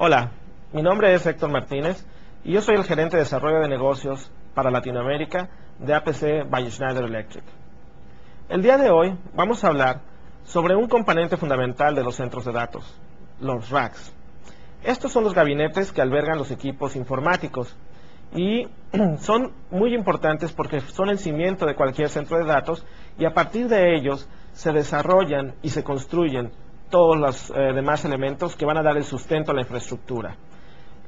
Hola, mi nombre es Héctor Martínez y yo soy el gerente de desarrollo de negocios para Latinoamérica de APC by Schneider Electric. El día de hoy vamos a hablar sobre un componente fundamental de los centros de datos, los racks. Estos son los gabinetes que albergan los equipos informáticos y son muy importantes porque son el cimiento de cualquier centro de datos y a partir de ellos se desarrollan y se construyen todos los demás elementos que van a dar el sustento a la infraestructura.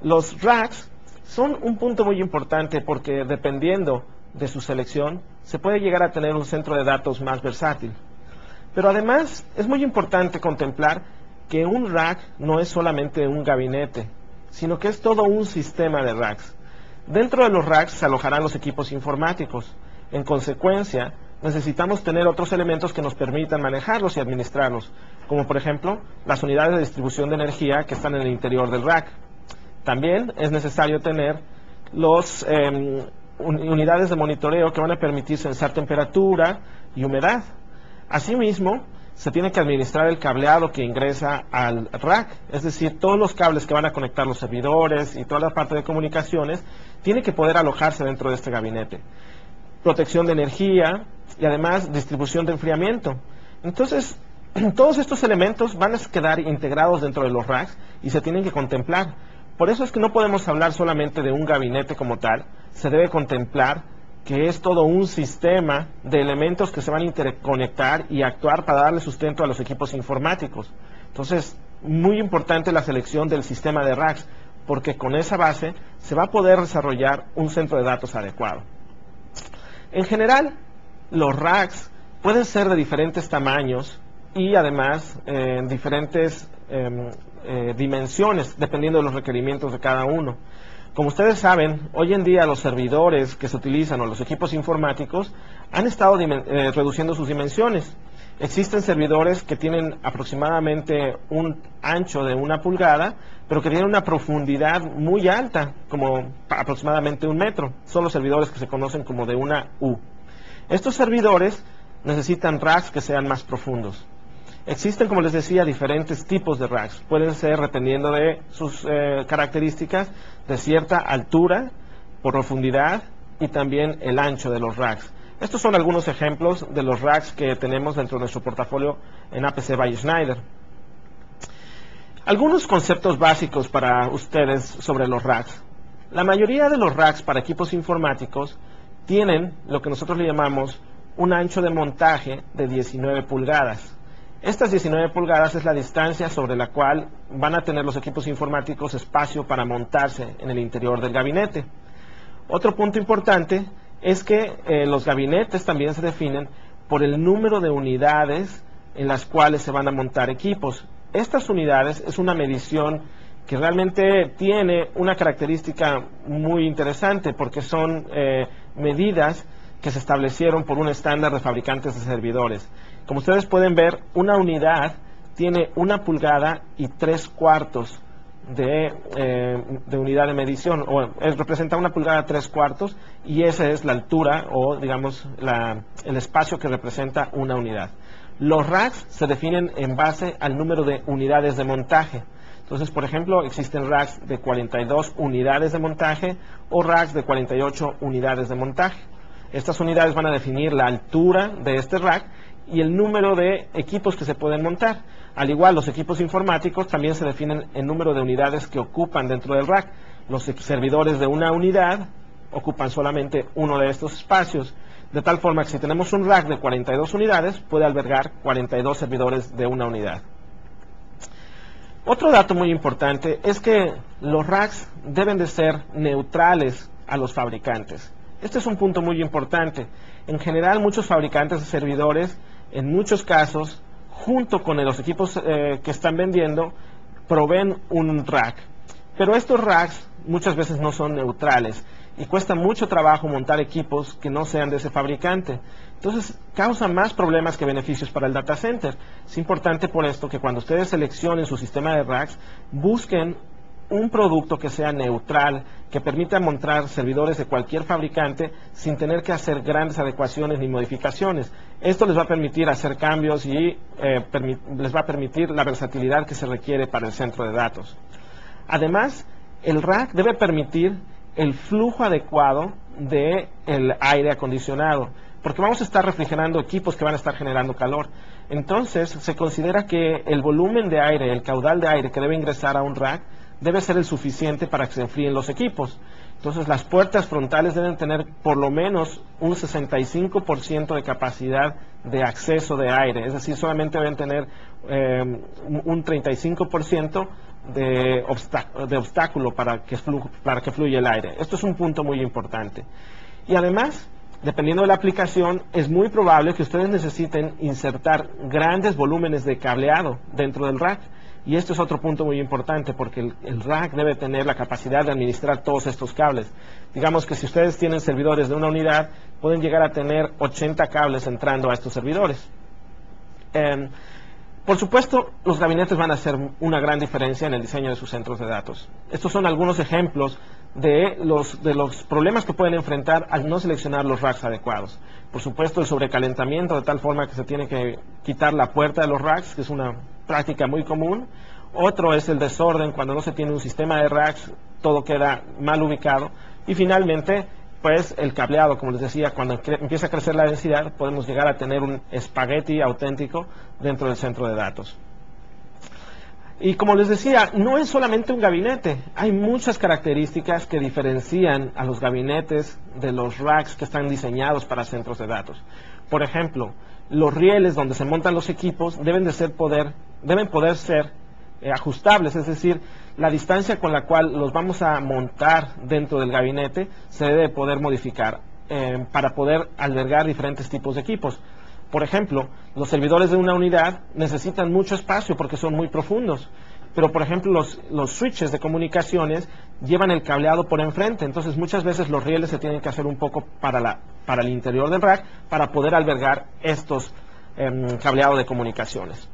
Los racks son un punto muy importante porque dependiendo de su selección se puede llegar a tener un centro de datos más versátil. Pero además es muy importante contemplar que un rack no es solamente un gabinete, sino que es todo un sistema de racks. Dentro de los racks se alojarán los equipos informáticos. En consecuencia, necesitamos tener otros elementos que nos permitan manejarlos y administrarlos, como por ejemplo las unidades de distribución de energía que están en el interior del rack. También es necesario tener las unidades de monitoreo que van a permitir sensar temperatura y humedad. Asimismo, se tiene que administrar el cableado que ingresa al rack, es decir, todos los cables que van a conectar los servidores y toda la parte de comunicaciones tiene que poder alojarse dentro de este gabinete. Protección de energía y además distribución de enfriamiento. Entonces, todos estos elementos van a quedar integrados dentro de los racks y se tienen que contemplar. Por eso es que no podemos hablar solamente de un gabinete como tal, se debe contemplar que es todo un sistema de elementos que se van a interconectar y actuar para darle sustento a los equipos informáticos. Entonces, muy importante la selección del sistema de racks, porque con esa base se va a poder desarrollar un centro de datos adecuado. En general, los racks pueden ser de diferentes tamaños y además en diferentes dimensiones, dependiendo de los requerimientos de cada uno. Como ustedes saben, hoy en día los servidores que se utilizan o los equipos informáticos han estado reduciendo sus dimensiones. Existen servidores que tienen aproximadamente un ancho de 1 pulgada, pero que tienen una profundidad muy alta, como aproximadamente 1 metro. Son los servidores que se conocen como de 1 U. Estos servidores necesitan racks que sean más profundos. Existen, como les decía, diferentes tipos de racks. Pueden ser, dependiendo de sus características, de cierta altura, por profundidad y también el ancho de los racks. Estos son algunos ejemplos de los racks que tenemos dentro de nuestro portafolio en APC by Schneider. Algunos conceptos básicos para ustedes sobre los racks. La mayoría de los racks para equipos informáticos tienen lo que nosotros le llamamos un ancho de montaje de 19 pulgadas. Estas 19 pulgadas es la distancia sobre la cual van a tener los equipos informáticos espacio para montarse en el interior del gabinete. Otro punto importante es que los gabinetes también se definen por el número de unidades en las cuales se van a montar equipos. Estas unidades es una medición que realmente tiene una característica muy interesante porque son medidas que se establecieron por un estándar de fabricantes de servidores. Como ustedes pueden ver, una unidad tiene 1 pulgada y 3/4 de unidad de medición, o representa 1 pulgada 3/4, y esa es la altura o digamos el espacio que representa una unidad. Los racks se definen en base al número de unidades de montaje. Entonces, por ejemplo, existen racks de 42 unidades de montaje o racks de 48 unidades de montaje. Estas unidades van a definir la altura de este rack y el número de equipos que se pueden montar. Al igual, los equipos informáticos también se definen en número de unidades que ocupan dentro del rack. Los servidores de 1 unidad ocupan solamente uno de estos espacios, de tal forma que si tenemos un rack de 42 unidades, puede albergar 42 servidores de 1 unidad. Otro dato muy importante es que los racks deben de ser neutrales a los fabricantes. Este es un punto muy importante. En general, muchos fabricantes de servidores, en muchos casos, junto con los equipos que están vendiendo, proveen un rack. Pero estos racks muchas veces no son neutrales y cuesta mucho trabajo montar equipos que no sean de ese fabricante. Entonces, causa más problemas que beneficios para el data center. Es importante por esto que cuando ustedes seleccionen su sistema de racks, busquen un producto que sea neutral, que permita montar servidores de cualquier fabricante sin tener que hacer grandes adecuaciones ni modificaciones. Esto les va a permitir hacer cambios y les va a permitir la versatilidad que se requiere para el centro de datos. Además, el rack debe permitir el flujo adecuado del aire acondicionado, porque vamos a estar refrigerando equipos que van a estar generando calor. Entonces, se considera que el volumen de aire, el caudal de aire que debe ingresar a un rack, debe ser el suficiente para que se enfríen los equipos. Entonces, las puertas frontales deben tener por lo menos un 65% de capacidad de acceso de aire, es decir, solamente deben tener un 35% de obstáculo para que fluya el aire. Esto es un punto muy importante. Y además, dependiendo de la aplicación, es muy probable que ustedes necesiten insertar grandes volúmenes de cableado dentro del rack. Y esto es otro punto muy importante, porque el rack debe tener la capacidad de administrar todos estos cables. Digamos que si ustedes tienen servidores de una unidad, pueden llegar a tener 80 cables entrando a estos servidores. Por supuesto, los gabinetes van a hacer una gran diferencia en el diseño de sus centros de datos. Estos son algunos ejemplos de los problemas que pueden enfrentar al no seleccionar los racks adecuados. Por supuesto, el sobrecalentamiento, de tal forma que se tiene que quitar la puerta de los racks, que es una práctica muy común. Otro es el desorden, cuando no se tiene un sistema de racks, todo queda mal ubicado. Y finalmente, pues el cableado, como les decía, cuando empieza a crecer la densidad, podemos llegar a tener un espagueti auténtico dentro del centro de datos. Y como les decía, no es solamente un gabinete, hay muchas características que diferencian a los gabinetes de los racks que están diseñados para centros de datos. Por ejemplo, los rieles donde se montan los equipos deben poder ser ajustables, es decir, la distancia con la cual los vamos a montar dentro del gabinete se debe poder modificar para poder albergar diferentes tipos de equipos. Por ejemplo, los servidores de una unidad necesitan mucho espacio porque son muy profundos, pero por ejemplo los switches de comunicaciones llevan el cableado por enfrente, entonces muchas veces los rieles se tienen que hacer un poco para el interior del rack para poder albergar estos cableados de comunicaciones.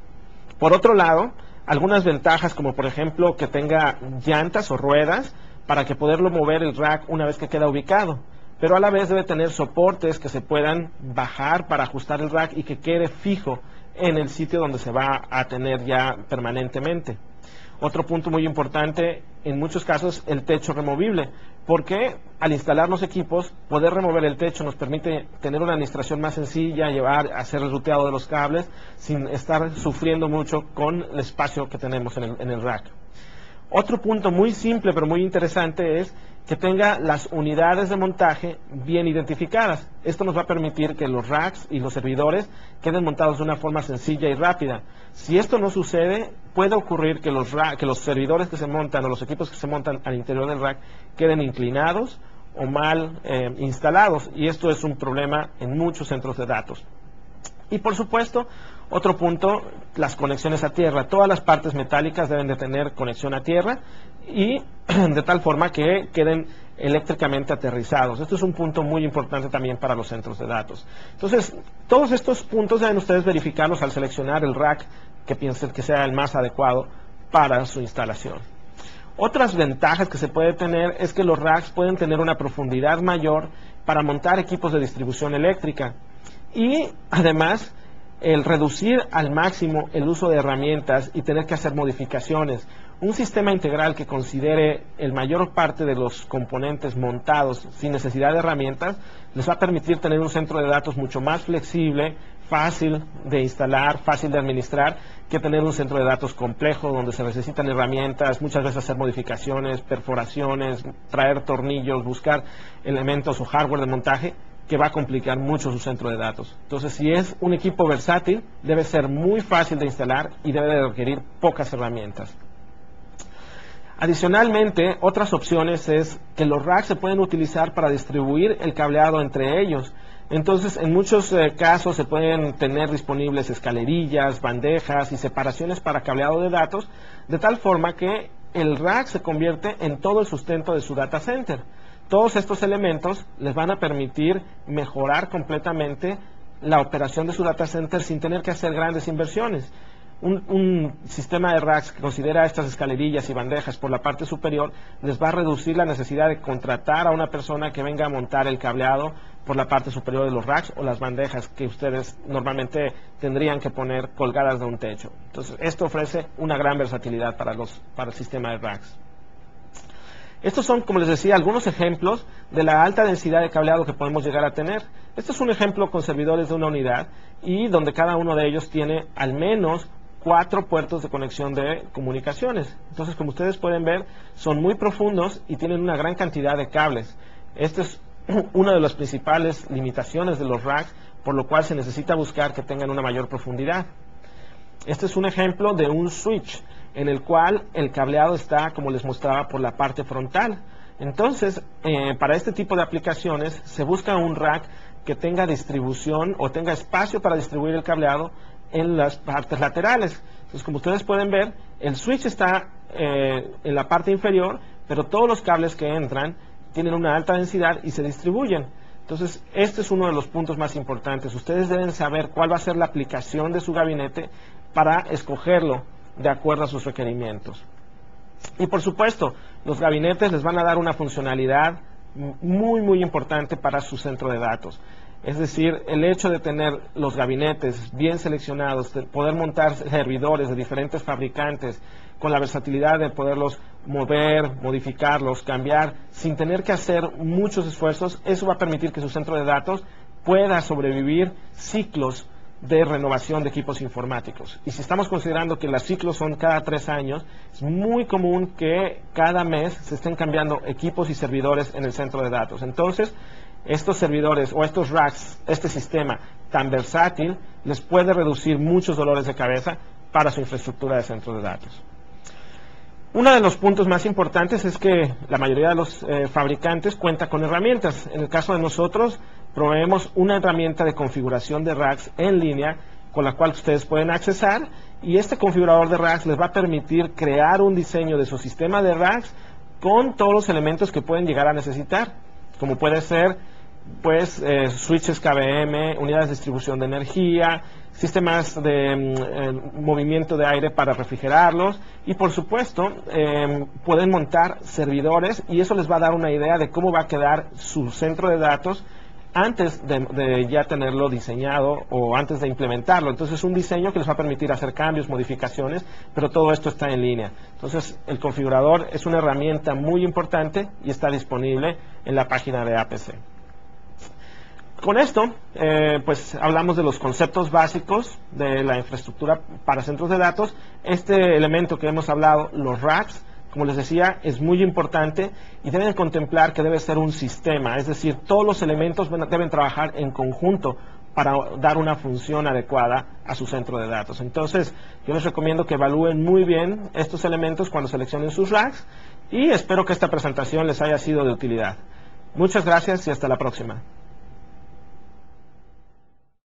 Por otro lado, algunas ventajas como por ejemplo que tenga llantas o ruedas para que poderlo mover el rack una vez que queda ubicado, pero a la vez debe tener soportes que se puedan bajar para ajustar el rack y que quede fijo en el sitio donde se va a tener ya permanentemente. Otro punto muy importante, en muchos casos, el techo removible, porque al instalar los equipos, poder remover el techo nos permite tener una administración más sencilla, hacer el ruteado de los cables, sin estar sufriendo mucho con el espacio que tenemos en el rack. Otro punto muy simple pero muy interesante es que tenga las unidades de montaje bien identificadas. Esto nos va a permitir que los racks y los servidores queden montados de una forma sencilla y rápida. Si esto no sucede, puede ocurrir que los servidores que se montan o los equipos que se montan al interior del rack queden inclinados o mal instalados, y esto es un problema en muchos centros de datos. Y por supuesto, otro punto, las conexiones a tierra. Todas las partes metálicas deben de tener conexión a tierra y de tal forma que queden eléctricamente aterrizados. Esto es un punto muy importante también para los centros de datos. Entonces, todos estos puntos deben ustedes verificarlos al seleccionar el rack que piensen que sea el más adecuado para su instalación. Otras ventajas que se puede tener es que los racks pueden tener una profundidad mayor para montar equipos de distribución eléctrica. Y además, el reducir al máximo el uso de herramientas y tener que hacer modificaciones. Un sistema integral que considere el mayor parte de los componentes montados sin necesidad de herramientas les va a permitir tener un centro de datos mucho más flexible, fácil de instalar, fácil de administrar, que tener un centro de datos complejo donde se necesitan herramientas, muchas veces hacer modificaciones, perforaciones, traer tornillos, buscar elementos o hardware de montaje que va a complicar mucho su centro de datos. Entonces, si es un equipo versátil, debe ser muy fácil de instalar y debe de requerir pocas herramientas. Adicionalmente, otras opciones es que los racks se pueden utilizar para distribuir el cableado entre ellos. Entonces, en muchos casos se pueden tener disponibles escalerillas, bandejas y separaciones para cableado de datos, de tal forma que el rack se convierte en todo el sustento de su data center. Todos estos elementos les van a permitir mejorar completamente la operación de su data center sin tener que hacer grandes inversiones. Un sistema de racks que considera estas escalerillas y bandejas por la parte superior les va a reducir la necesidad de contratar a una persona que venga a montar el cableado por la parte superior de los racks o las bandejas que ustedes normalmente tendrían que poner colgadas de un techo. Entonces, esto ofrece una gran versatilidad para el sistema de racks. Estos son, como les decía, algunos ejemplos de la alta densidad de cableado que podemos llegar a tener. Este es un ejemplo con servidores de una unidad y donde cada uno de ellos tiene al menos 4 puertos de conexión de comunicaciones. Entonces, como ustedes pueden ver, son muy profundos y tienen una gran cantidad de cables. Esta es una de las principales limitaciones de los racks, por lo cual se necesita buscar que tengan una mayor profundidad. Este es un ejemplo de un switch en el cual el cableado está, como les mostraba, por la parte frontal. Entonces, para este tipo de aplicaciones se busca un rack que tenga distribución o tenga espacio para distribuir el cableado en las partes laterales. Entonces, como ustedes pueden ver, el switch está en la parte inferior, pero todos los cables que entran tienen una alta densidad y se distribuyen. Entonces, este es uno de los puntos más importantes. Ustedes deben saber cuál va a ser la aplicación de su gabinete para escogerlo de acuerdo a sus requerimientos. Y por supuesto, los gabinetes les van a dar una funcionalidad muy importante para su centro de datos. Es decir, el hecho de tener los gabinetes bien seleccionados, de poder montar servidores de diferentes fabricantes, con la versatilidad de poderlos mover, modificarlos, cambiar, sin tener que hacer muchos esfuerzos, eso va a permitir que su centro de datos pueda sobrevivir ciclos de renovación de equipos informáticos. Y si estamos considerando que los ciclos son cada 3 años, es muy común que cada mes se estén cambiando equipos y servidores en el centro de datos. Entonces, estos servidores o estos racks, este sistema tan versátil, les puede reducir muchos dolores de cabeza para su infraestructura de centro de datos. Uno de los puntos más importantes es que la mayoría de los fabricantes cuenta con herramientas. En el caso de nosotros, proveemos una herramienta de configuración de racks en línea con la cual ustedes pueden accesar, y este configurador de racks les va a permitir crear un diseño de su sistema de racks con todos los elementos que pueden llegar a necesitar, como puede ser pues switches KVM, unidades de distribución de energía, sistemas de movimiento de aire para refrigerarlos, y por supuesto pueden montar servidores, y eso les va a dar una idea de cómo va a quedar su centro de datos antes de ya tenerlo diseñado o antes de implementarlo. Entonces, es un diseño que les va a permitir hacer cambios, modificaciones, pero todo esto está en línea. Entonces, el configurador es una herramienta muy importante y está disponible en la página de APC. Con esto, pues hablamos de los conceptos básicos de la infraestructura para centros de datos. Este elemento que hemos hablado, los racks, como les decía, es muy importante y deben contemplar que debe ser un sistema, es decir, todos los elementos deben trabajar en conjunto para dar una función adecuada a su centro de datos. Entonces, yo les recomiendo que evalúen muy bien estos elementos cuando seleccionen sus racks, y espero que esta presentación les haya sido de utilidad. Muchas gracias y hasta la próxima.